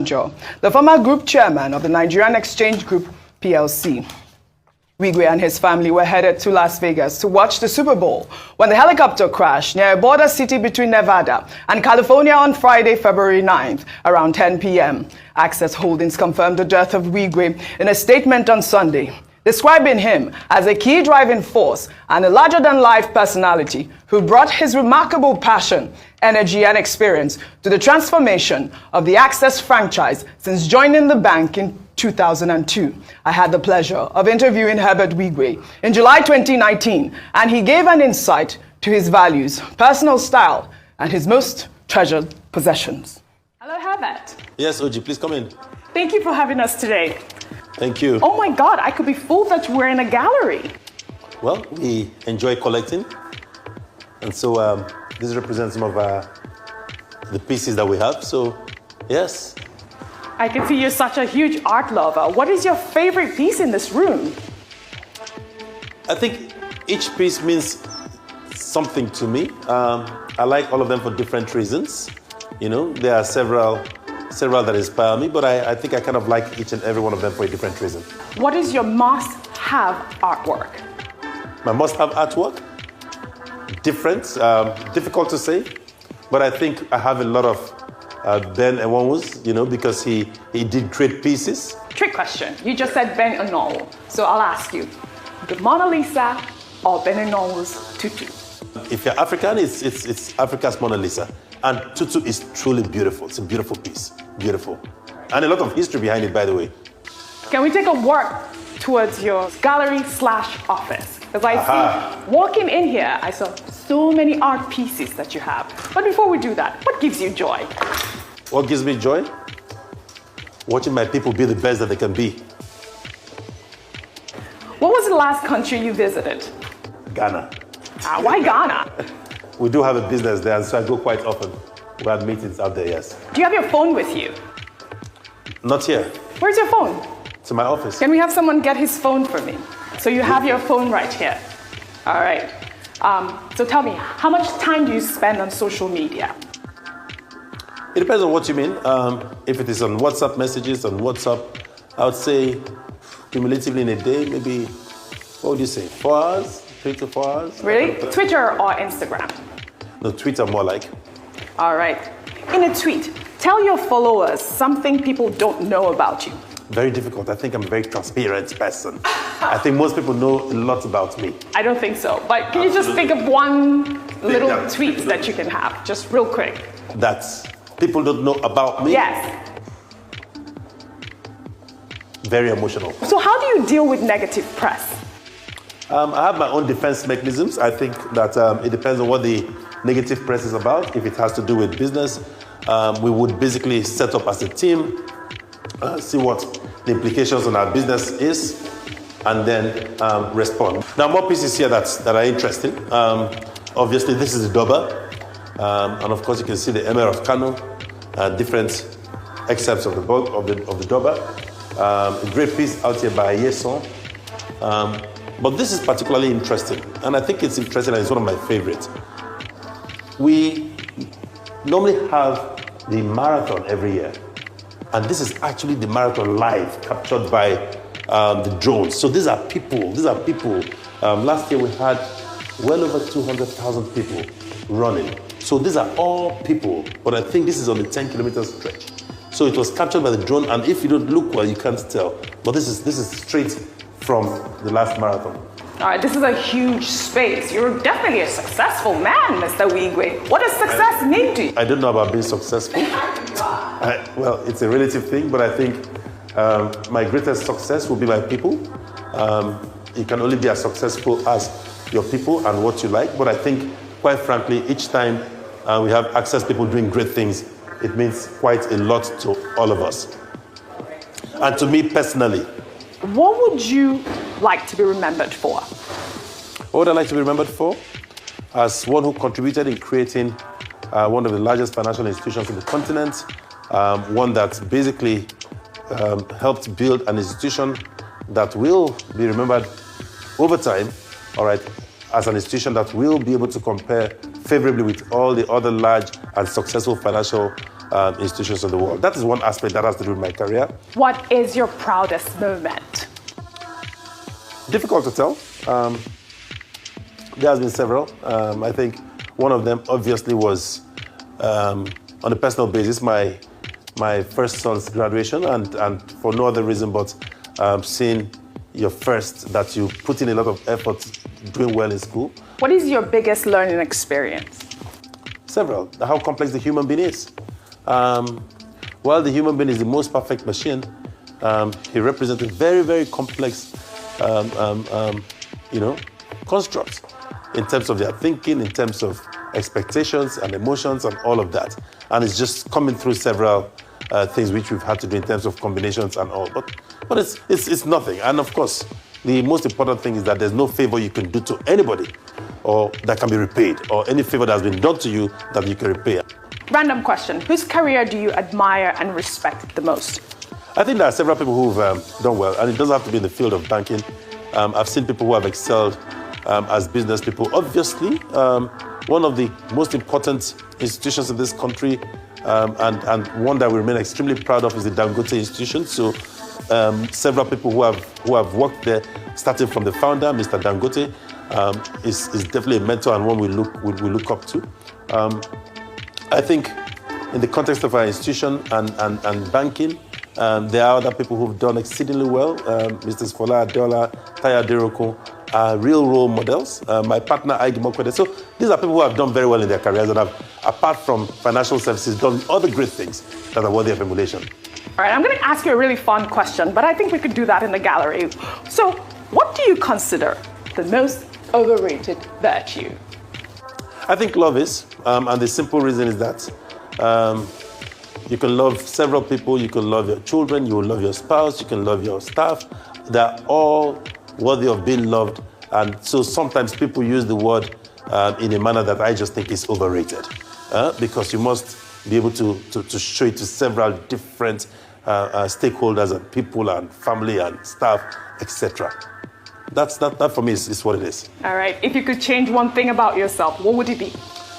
The former group chairman of the Nigerian Exchange Group PLC. Wigwe and his family were headed to Las Vegas to watch the Super Bowl when the helicopter crashed near a border city between Nevada and California on Friday, February 9th, around 10 p.m. Access Holdings confirmed the death of Wigwe in a statement on Sunday, describing him as a key driving force and a larger-than-life personality who brought his remarkable passion, energy, and experience to the transformation of the Access franchise since joining the bank in 2002. I had the pleasure of interviewing Herbert Wigwe in July 2019, and he gave an insight to his values, personal style, and his most treasured possessions. Hello, Herbert. Yes, Oji, please come in. Thank you for having us today. Thank you. Oh my God, I could be fooled that we're in a gallery. Well, we enjoy collecting. And so this represents some of the pieces that we have. So, yes. I can see you're such a huge art lover. What is your favorite piece in this room? I think each piece means something to me. I like all of them for different reasons. You know, there are several that inspire me, but I think I kind of like each and every one of them for a different reason. What is your must-have artwork? My must-have artwork? Different, difficult to say, but I think I have a lot of Ben Enwonwu's, you know, because he did great pieces. Trick question. You just said Ben Enwonwu, so I'll ask you, the Mona Lisa or Ben Enwonwu's tutu? If you're African, it's Africa's Mona Lisa. And tutu is truly beautiful. It's a beautiful piece, beautiful. And a lot of history behind it, by the way. Can we take a walk towards your gallery/office? Because I see, walking in here, I saw so many art pieces that you have. But before we do that, what gives you joy? What gives me joy? Watching my people be the best that they can be. What was the last country you visited? Ghana. Why Ghana? We do have a business there, and so I go quite often. We have meetings out there, yes. Do you have your phone with you? Not here. Where's your phone? It's in my office. Can we have someone get his phone for me? So you have your phone right here. All right. So tell me, how much time do you spend on social media? It depends on what you mean. If it is on WhatsApp messages, on WhatsApp, I would say cumulatively in a day, maybe, what would you say, 4 hours? 3 to 4 hours? Really? Twitter or Instagram? No, Twitter more like. All right. In a tweet, tell your followers something people don't know about you. Very difficult. I think I'm a very transparent person. I think most people know a lot about me. I don't think so. But can you just think of one little tweet that you can have, just real quick? That people don't know about me? Yes. Very emotional. So how do you deal with negative press? I have my own defense mechanisms. I think that it depends on what the negative press is about. If it has to do with business, we would basically set up as a team, see what the implications on our business is, and then respond. Now, more pieces here that are interesting. Obviously, this is the Doba, and of course, you can see the Emir of Kano, different excerpts of the Doba. A great piece out here by Yeson. But this is particularly interesting, and I think it's interesting and it's one of my favorites. We normally have the marathon every year, and this is actually the marathon live, captured by the drones. So these are people. Last year we had well over 200,000 people running. So these are all people, but I think this is on a 10-kilometer stretch. So it was captured by the drone, and if you don't look well, you can't tell. But this is straight from the last marathon. All right, this is a huge space. You're definitely a successful man, Mr. Wigwe. What does success mean to you? I don't know about being successful. Well, it's a relative thing, but I think my greatest success will be my people. You can only be as successful as your people and what you like, but I think, quite frankly, each time we have Access people doing great things, it means quite a lot to all of us. And to me personally. What would you like to be remembered for? What would I like to be remembered for? As one who contributed in creating one of the largest financial institutions in the continent, one that basically helped build an institution that will be remembered over time, all right, as an institution that will be able to compare favorably with all the other large and successful financial institutions of the world. That is one aspect that has to do with my career. What is your proudest moment? Difficult to tell. There has been several. I think one of them obviously was, on a personal basis, my first son's graduation, and for no other reason but seeing your first, that you put in a lot of effort doing well in school. What is your biggest learning experience? Several. How complex the human being is. While the human being is the most perfect machine, he represents a very, very complex, construct in terms of their thinking, in terms of expectations and emotions and all of that. And it's just coming through several things which we've had to do in terms of combinations and all. But it's nothing. And of course, the most important thing is that there's no favor you can do to anybody or that can be repaid, or any favor that has been done to you that you can repay. Random question. Whose career do you admire and respect the most? I think there are several people who've done well, and it doesn't have to be in the field of banking. I've seen people who have excelled as business people. Obviously, one of the most important institutions in this country, and one that we remain extremely proud of, is the Dangote institution. So several people who have worked there, starting from the founder, Mr. Dangote, is definitely a mentor and one we look up to. I think in the context of our institution and banking, there are other people who've done exceedingly well. Mr. Fola Adeola, Taya Deroko are real role models. My partner, Igi Mokwede. So these are people who have done very well in their careers and have, apart from financial services, done other great things that are worthy of emulation. All right, I'm going to ask you a really fun question, but I think we could do that in the gallery. So what do you consider the most overrated virtue? I think love is, and the simple reason is that you can love several people, you can love your children, you will love your spouse, you can love your staff. They're all worthy of being loved, and so sometimes people use the word in a manner that I just think is overrated, because you must be able to show it to several different stakeholders and people and family and staff, etc. That for me is what it is. All right. If you could change one thing about yourself, what would it be?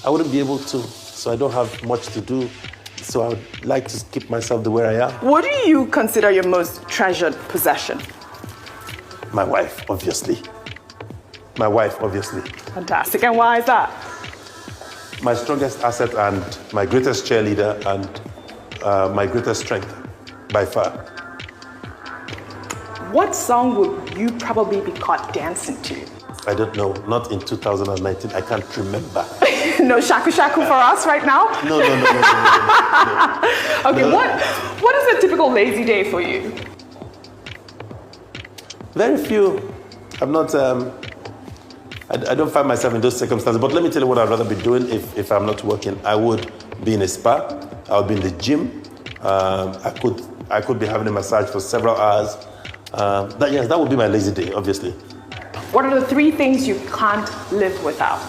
I wouldn't be able to, so I don't have much to do. So I would like to keep myself the way I am. What do you consider your most treasured possession? My wife, obviously. My wife, obviously. Fantastic. And why is that? My strongest asset and my greatest cheerleader and my greatest strength, by far. What song would you probably be caught dancing to? I don't know. Not in 2019. I can't remember. No shaku shaku for us right now? No. Okay, No. What is a typical lazy day for you? Very few. I'm not. I don't find myself in those circumstances. But let me tell you what I'd rather be doing if I'm not working. I would be in a spa. I would be in the gym. I could be having a massage for several hours. That would be my lazy day, obviously. What are the 3 things you can't live without?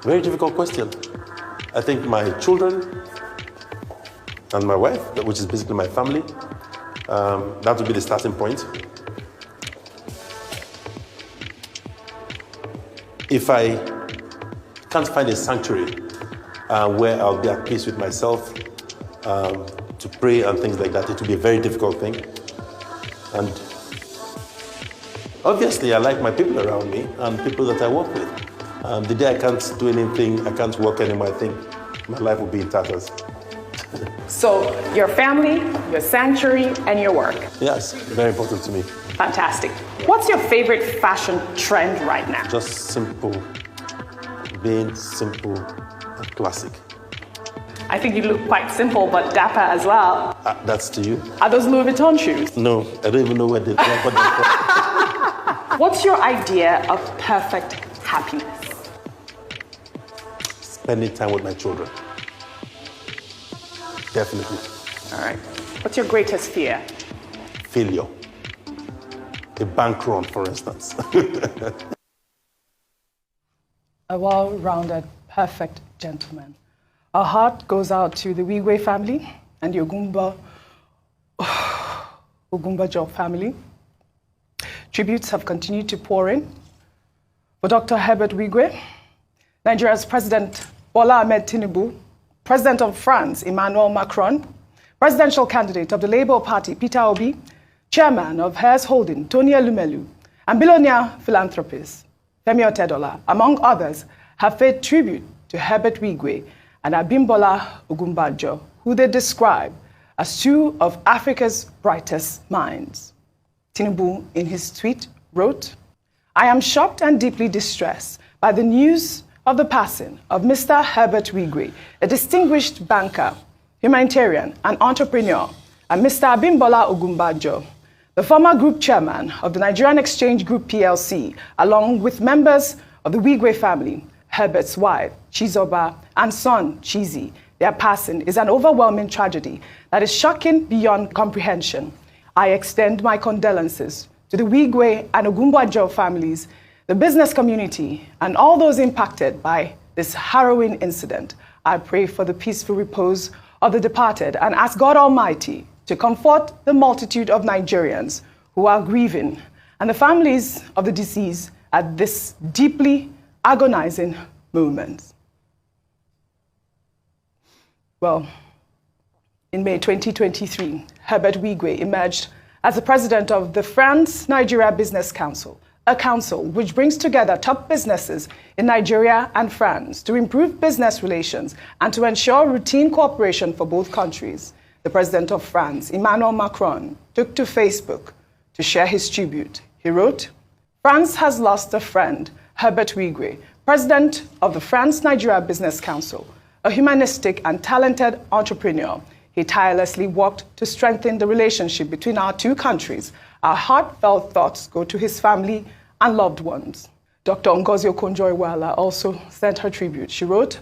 Very difficult question. I think my children and my wife, which is basically my family, that would be the starting point. If I can't find a sanctuary where I'll be at peace with myself, to pray and things like that, it will be a very difficult thing. And obviously, I like my people around me and people that I work with. The day I can't do anything, I can't work anymore, I think my life will be in tatters. So, your family, your sanctuary, and your work. Yes, very important to me. Fantastic. What's your favorite fashion trend right now? Just simple, being simple and classic. I think you look quite simple, but dapper as well. That's to you? Are those Louis Vuitton shoes? No, I don't even know where they are. What's your idea of perfect happiness? Spending time with my children. Definitely. All right. What's your greatest fear? Failure. A bank run, for instance. A well-rounded, perfect gentleman. Our heart goes out to the Wigwe family and the Ogumba Job family. Tributes have continued to pour in. For Dr. Herbert Wigwe, Nigeria's President Bola Ahmed Tinubu, President of France Emmanuel Macron, presidential candidate of the Labour Party Peter Obi, chairman of Heirs Holding Tony Elumelu, and billionaire philanthropist Femi Otedola, among others, have paid tribute to Herbert Wigwe and Abimbola Ogunbanjo, who they describe as two of Africa's brightest minds. Tinubu, in his tweet, wrote, "I am shocked and deeply distressed by the news of the passing of Mr. Herbert Wigwe, a distinguished banker, humanitarian, and entrepreneur, and Mr. Abimbola Ogunbanjo, the former group chairman of the Nigerian Exchange Group PLC, along with members of the Wigwe family, Herbert's wife, Chizoba, and son, Chizi. Their passing is an overwhelming tragedy that is shocking beyond comprehension. I extend my condolences to the Wigwe and Ogunbanjo families, the business community, and all those impacted by this harrowing incident. I pray for the peaceful repose of the departed and ask God Almighty to comfort the multitude of Nigerians who are grieving and the families of the deceased at this deeply agonizing moment." Well, in May 2023, Herbert Wigwe emerged as the president of the France-Nigeria Business Council, a council which brings together top businesses in Nigeria and France to improve business relations and to ensure routine cooperation for both countries. The president of France, Emmanuel Macron, took to Facebook to share his tribute. He wrote, "France has lost a friend, Herbert Wigwe, president of the France-Nigeria Business Council, a humanistic and talented entrepreneur. He tirelessly worked to strengthen the relationship between our two countries. Our heartfelt thoughts go to his family and loved ones." Dr. Ngozi Okonjo-Iweala also sent her tribute. She wrote,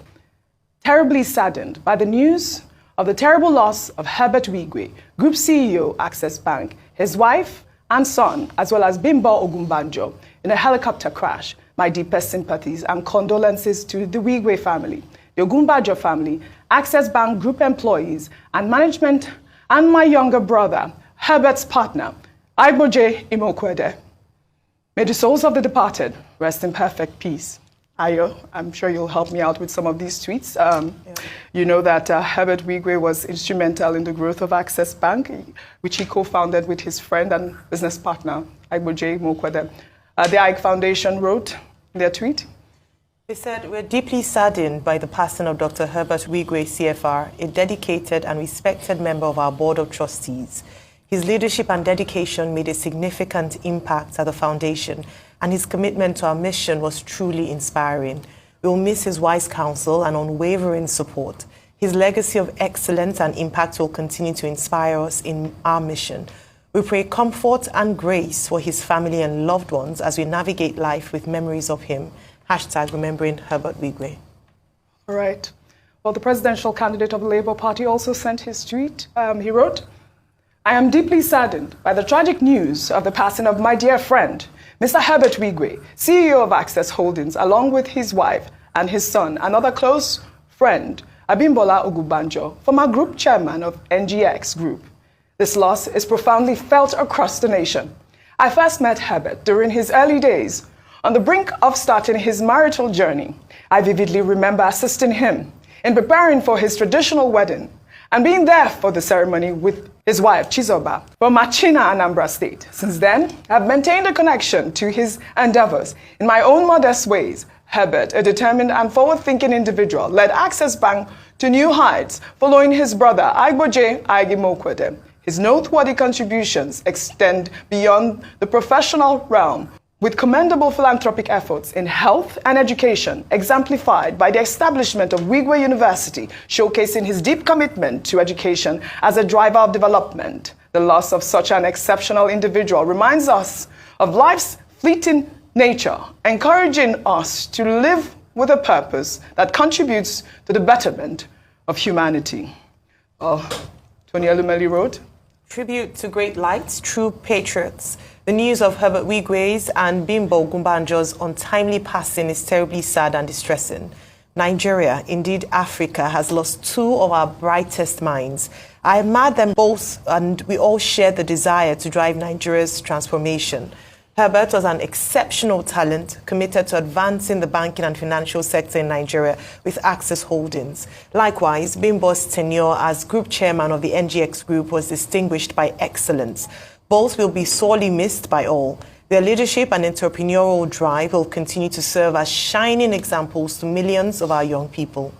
"Terribly saddened by the news of the terrible loss of Herbert Wigwe, Group CEO, Access Bank, his wife and son, as well as Bimbo Ogunbanjo, in a helicopter crash. My deepest sympathies and condolences to the Wigwe family, the Ogunbanjo family, Access Bank Group employees and management, and my younger brother, Herbert's partner, Aiboje Imokwede. May the souls of the departed rest in perfect peace." Ayo, I'm sure you'll help me out with some of these tweets. You know that Herbert Wigwe was instrumental in the growth of Access Bank, which he co-founded with his friend and business partner, Aiboje Imokwede. The Ike Foundation wrote in their tweet, they said, "We're deeply saddened by the passing of Dr. Herbert Wigwe, CFR, a dedicated and respected member of our Board of Trustees. His leadership and dedication made a significant impact at the foundation, and his commitment to our mission was truly inspiring. We will miss his wise counsel and unwavering support. His legacy of excellence and impact will continue to inspire us in our mission. We pray comfort and grace for his family and loved ones as we navigate life with memories of him. #remembering Herbert Wigwe." All right. Well, the presidential candidate of the Labour Party also sent his tweet. He wrote, "I am deeply saddened by the tragic news of the passing of my dear friend, Mr. Herbert Wigwe, CEO of Access Holdings, along with his wife and his son, another close friend, Abimbola Ogunbanjo, former group chairman of NGX Group. This loss is profoundly felt across the nation. I first met Herbert during his early days, on the brink of starting his marital journey. I vividly remember assisting him in preparing for his traditional wedding and being there for the ceremony with his wife, Chizoba, from Machina, Anambra State. Since then, I've maintained a connection to his endeavors in my own modest ways. Herbert, a determined and forward-thinking individual, led Access Bank to new heights, following his brother, Aiboje Imokwede. His noteworthy contributions extend beyond the professional realm, with commendable philanthropic efforts in health and education, exemplified by the establishment of Wigwe University, showcasing his deep commitment to education as a driver of development. The loss of such an exceptional individual reminds us of life's fleeting nature, encouraging us to live with a purpose that contributes to the betterment of humanity." Tony Elumelu wrote, "Tribute to great lights, true patriots. The news of Herbert Wigwe's and Bimbo Ogunbanjo's untimely passing is terribly sad and distressing. Nigeria, indeed Africa, has lost two of our brightest minds. I admire them both, and we all share the desire to drive Nigeria's transformation. Herbert was an exceptional talent committed to advancing the banking and financial sector in Nigeria with Access Holdings. Likewise, Bimbo's tenure as group chairman of the NGX Group was distinguished by excellence. Both will be sorely missed by all. Their leadership and entrepreneurial drive will continue to serve as shining examples to millions of our young people.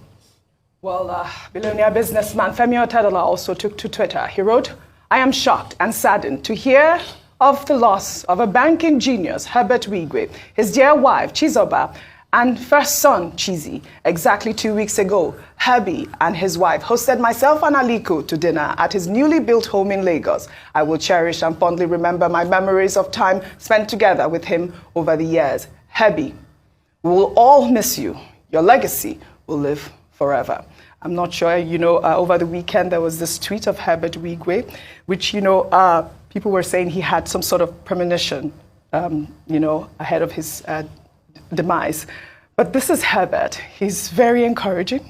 Well, billionaire businessman Femi Otedola also took to Twitter. He wrote, "I am shocked and saddened to hear of the loss of a banking genius, Herbert Wigwe, his dear wife, Chizoba, and first son, Chizi. Exactly 2 weeks ago, Herbie and his wife hosted myself and Aliko to dinner at his newly built home in Lagos. I will cherish and fondly remember my memories of time spent together with him over the years. Herbie, we will all miss you. Your legacy will live forever." I'm not sure, over the weekend there was this tweet of Herbert Wigwe, which, people were saying he had some sort of premonition, ahead of his demise. But this is Herbert. He's very encouraging.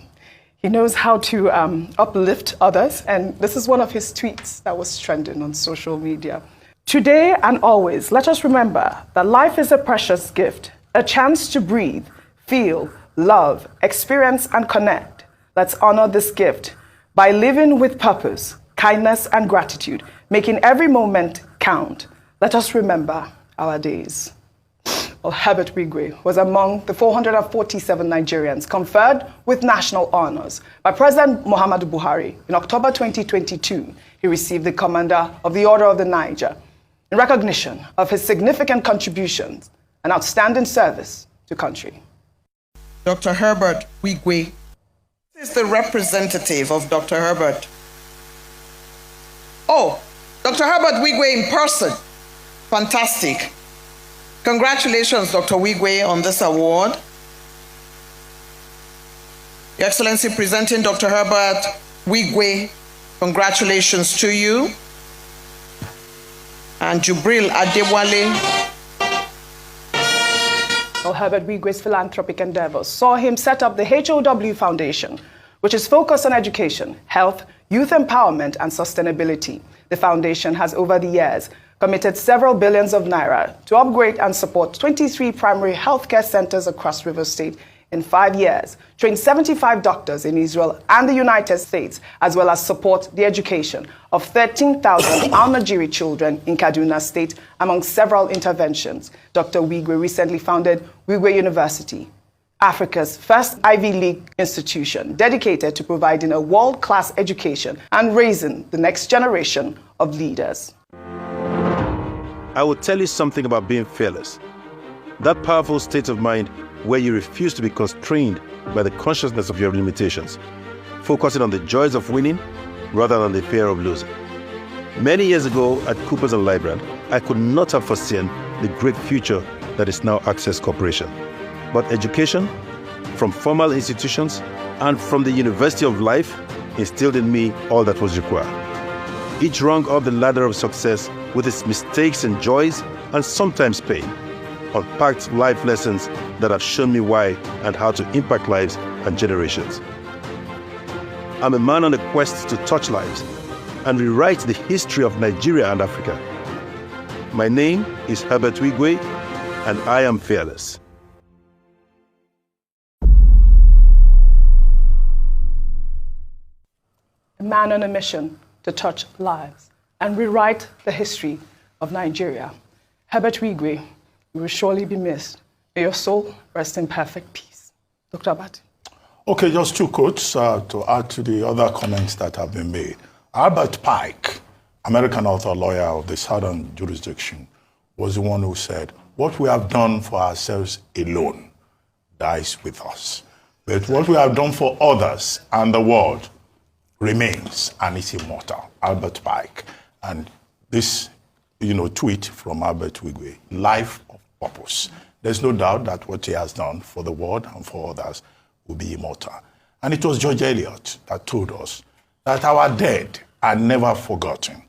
He knows how to uplift others. And this is one of his tweets that was trending on social media. "Today and always, let us remember that life is a precious gift, a chance to breathe, feel, love, experience, and connect. Let's honor this gift by living with purpose, kindness, and gratitude, making every moment count. Let us remember our days." Well, Herbert Wigwe was among the 447 Nigerians conferred with national honors by President Muhammadu Buhari. In October 2022, he received the Commander of the Order of the Niger in recognition of his significant contributions and outstanding service to country. Dr. Herbert Wigwe is the representative of Dr. Herbert. Oh, Dr. Herbert Wigwe in person. Fantastic. Congratulations, Dr. Wigwe, on this award. Your Excellency, presenting Dr. Herbert Wigwe, congratulations to you. And Jubril Adewale. Well, Herbert Wigwe's philanthropic endeavors saw him set up the HOW Foundation, which is focused on education, health, youth empowerment, and sustainability. The foundation has, over the years, committed several billions of naira to upgrade and support 23 primary healthcare centers across Rivers State in 5 years, train 75 doctors in Israel and the United States, as well as support the education of 13,000 Al-Najiri children in Kaduna State, among several interventions. Dr. Wigwe recently founded Wigwe University, Africa's first Ivy League institution dedicated to providing a world-class education and raising the next generation of leaders. I will tell you something about being fearless. That powerful state of mind where you refuse to be constrained by the consciousness of your limitations, focusing on the joys of winning rather than the fear of losing. Many years ago at Coopers and Lybrand, I could not have foreseen the great future that is now Access Corporation. But education, from formal institutions and from the University of Life, instilled in me all that was required. Each rung of the ladder of success with its mistakes and joys and sometimes pain, unpacked life lessons that have shown me why and how to impact lives and generations. I'm a man on a quest to touch lives and rewrite the history of Nigeria and Africa. My name is Herbert Wigwe, and I am fearless. A man on a mission to touch lives and rewrite the history of Nigeria. Herbert Wigwe, you will surely be missed. May your soul rest in perfect peace. Dr. Abati. Okay, just two quotes to add to the other comments that have been made. Albert Pike, American author, lawyer of the Southern jurisdiction, was the one who said, "What we have done for ourselves alone dies with us. But what we have done for others and the world remains and is immortal." Albert Pike. And this, tweet from Albert Wigwe, life of purpose. There's no doubt that what he has done for the world and for others will be immortal. And it was George Eliot that told us that our dead are never forgotten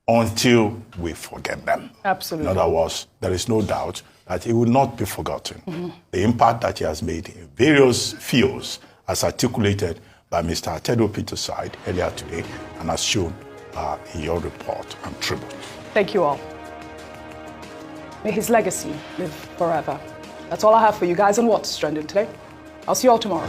until we forget them. Absolutely. In other words, there is no doubt that he will not be forgotten. Mm-hmm. The impact that he has made in various fields, as articulated by Mr. Atedo Peterside earlier today, and as shown in your report and tribute. Thank you all. May his legacy live forever. That's all I have for you guys on What's Trending today. I'll see you all tomorrow.